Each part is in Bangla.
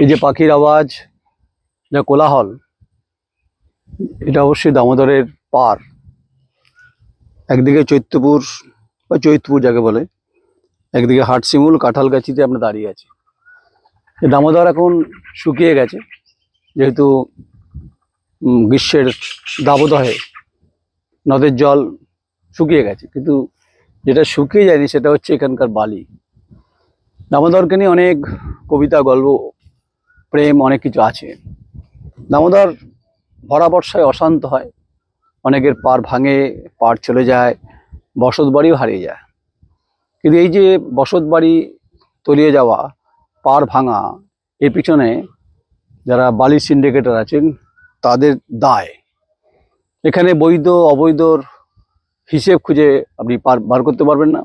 এই যে পাখির আওয়াজ, যা কোলাহল, এটা অবশ্যই দামোদরের পার। একদিকে চৈত্যপুর বা চৈতপুর যাকে বলে, একদিকে হাটশিমুল কাঁঠালগাছিতে আমরা দাঁড়িয়ে আছি। দামোদর এখন শুকিয়ে গেছে, যেহেতু গ্রীষ্মের দাবদাহে নদের জল শুকিয়ে গেছে, কিন্তু যেটা শুকিয়ে যায়নি সেটা হচ্ছে এখানকার বালি। দামোদরকে নিয়ে অনেক কবিতা, গল্প, প্রেম, অনেক কিছু আছে। দামোদর ভরা বর্ষায় অশান্ত হয়, অনেকের পার ভাঙে, পার চলে যায়, বসত বাড়িও হারিয়ে যায়। কিন্তু এই যে বসত বাড়ি তলিয়ে যাওয়া, পার ভাঙা, এর পিছনে যারা বালি সিন্ডিকেটর আছেন তাদের দায়। এখানে বৈধ অবৈধর হিসেব খুঁজে আপনি বার করতে পারবেন না।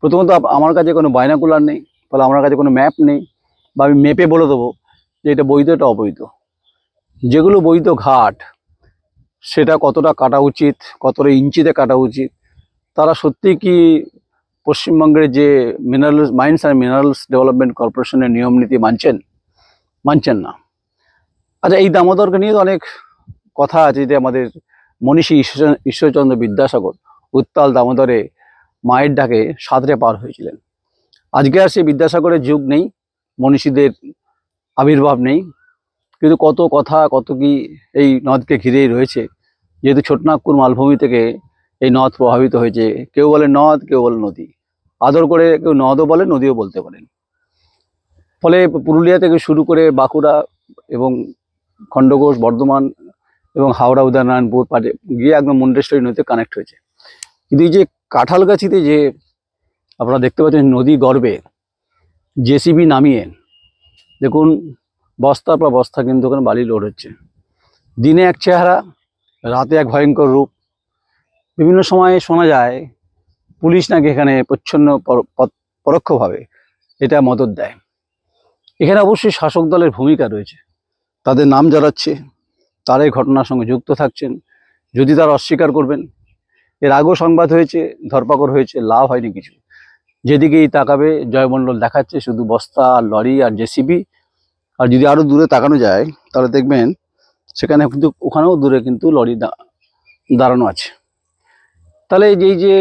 প্রথমত আমার কাছে কোনো বাইনাকুলার নেই, ফলে আমার কাছে কোনো ম্যাপ নেই, বা আমি মেপে বলে দেবো যে এটা বৈধ, এটা অবৈধ। যেগুলো বৈধ ঘাট, সেটা কতটা কাটা উচিত, কতটা ইঞ্চিতে কাটা উচিত, তারা সত্যি কি পশ্চিমবঙ্গের যে মাইন্স অ্যান্ড মিনারেলস ডেভেলপমেন্ট কর্পোরেশনের নিয়ম নীতি মানছেন না। আচ্ছা, এই দামোদরকে নিয়ে তো অনেক কথা আছে যে আমাদের মনীষী ঈশ্বরচন্দ্র বিদ্যাসাগর উত্তাল দামোদরে মায়ের ডাকে সাঁতরে পার হয়েছিলেন। আজকে আর সেই বিদ্যাসাগরের যুগ নেই, মনীষীদের আবির্ভাব নেই, কিন্তু কত কথা, কত কি এই নদকে ঘিরেই রয়েছে। যেহেতু ছোটনাগপুর মালভূমি থেকে এই নদ প্রভাবিত হয়েছে, কেউ বলে নদ, কেউ বলে নদী, আদর করে কেউ নদও বলে, নদীও বলতে পারেন। ফলে পুরুলিয়া থেকে শুরু করে বাঁকুড়া এবং খণ্ডঘোষ, বর্ধমান এবং হাওড়া, উদয়নারায়ণপুর পারে গিয়ে একদম মুন্ডেশ্বরী নদীতে কানেক্ট হয়েছে। কিন্তু এই যে কাঁঠালগাছিতে যে আপনারা দেখতে পাচ্ছেন নদী গর্ভে জেসিবি নামিয়ে, দেখুন বস্তার পর বস্তা কিন্তু ওখানে বালি লোড হচ্ছে। দিনে এক চেহারা, রাতে এক ভয়ঙ্কর রূপ। বিভিন্ন সময়ে শোনা যায় পুলিশ নাকি এখানে প্রচ্ছন্ন পরোক্ষভাবে এটা মদত দেয়। এখানে অবশ্যই শাসক দলের ভূমিকা রয়েছে, তাদের নাম জড়াচ্ছে, তারা এই ঘটনার সঙ্গে যুক্ত থাকছেন। যদি তারা অস্বীকার করবেন, এর আগেও সংবাদ হয়েছে, ধরপাকড় হয়েছে, লাভ হয়নি কিছু। যেদিকেই তাকাবে জয়মণ্ডল দেখাচ্ছে শুধু বস্তা আর লরি আর জেসিবি। আর যদি আরো দূরে তাকানো যায় তাহলে দেখবেন সেখানে কিন্তু ওখানেও দূরে কিন্তু লরি দাঁড়ানো আছে। তাহলে এই যে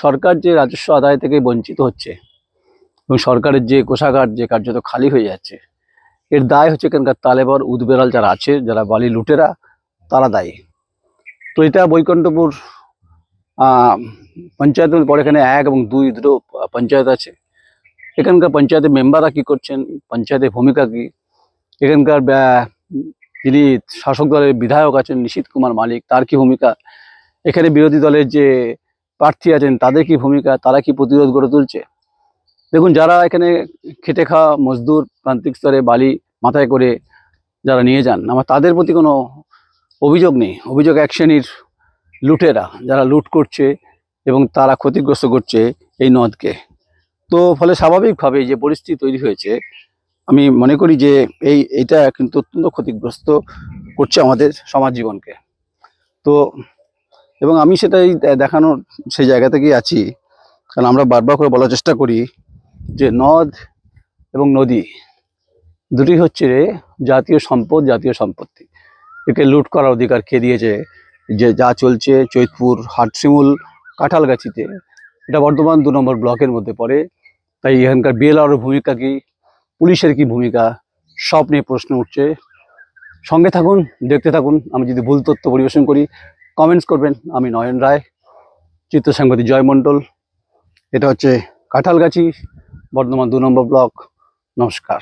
সরকার যে রাজস্ব আদায় থেকে বঞ্চিত হচ্ছে এবং সরকারের যে কোষাগার যে কার্যত খালি হয়ে যাচ্ছে, এর দায় হচ্ছে এখানকার তালেবর উদবেড়াল যারা আছে, যারা বালি লুটেরা, তারা দায়ী। তো এটা বৈকুণ্ঠপুর পঞ্চায়েতের পরে এখানে 1 এবং 2 দুটো পঞ্চায়েত আছে। এখানকার পঞ্চায়েতের মেম্বাররা কি করছেন, পঞ্চায়েতের ভূমিকা কি, এখানকার যিনি শাসক দলের বিধায়ক আছেন নিশীথ কুমার মালিক, তার কি ভূমিকা, এখানে বিরোধী দলের যে প্রার্থী আছেন তাদের কি ভূমিকা, তারা কি প্রতিরোধ গড়ে তুলছে। দেখুন, যারা এখানে খেটে খাওয়া মজদুর, প্রান্তিক স্তরে বালি মাথায় করে যারা নিয়ে যান, আমার তাদের প্রতি কোনো অভিযোগ নেই। অভিযোগ এক শ্রেণীর লুটেরা, যারা লুট করছে এবং তারা ক্ষতিগ্রস্ত করছে এই নদকে। তো ফলে স্বাভাবিকভাবে যে পরিস্থিতি তৈরি হয়েছে, আমি মনে করি যে এইটা কিন্তু অত্যন্ত ক্ষতিগ্রস্ত করছে আমাদের সমাজ জীবনকে। তো এবং আমি সেটাই দেখানোর সেই জায়গা থেকেই আছি, কারণ আমরা বারবার করে বলার চেষ্টা করি যে নদ এবং নদী দুটি হচ্ছে জাতীয় সম্পদ, জাতীয় সম্পত্তি। একে লুট করার অধিকার কে দিয়েছে? যে যা চলছে চৈতপুর, হাটশিমুল, কাঁঠালগাছিতে, এটা বর্ধমান 2 নম্বর ব্লকের মধ্যে পড়ে। তাই এখানকার বিএলআরও ভূমিকা কি, পুলিশের কি ভূমিকা, সব নিয়ে প্রশ্ন উঠছে। সঙ্গে থাকুন, দেখতে থাকুন। আমি যদি ভুল তথ্য পরিবেশন করি কমেন্টস করবেন। আমি নয়ন রায়, চিত্র সাংবাদিক জয় মণ্ডল। এটা হচ্ছে কাঁঠালগাছি, বর্ধমান 2 নম্বর ব্লক। নমস্কার।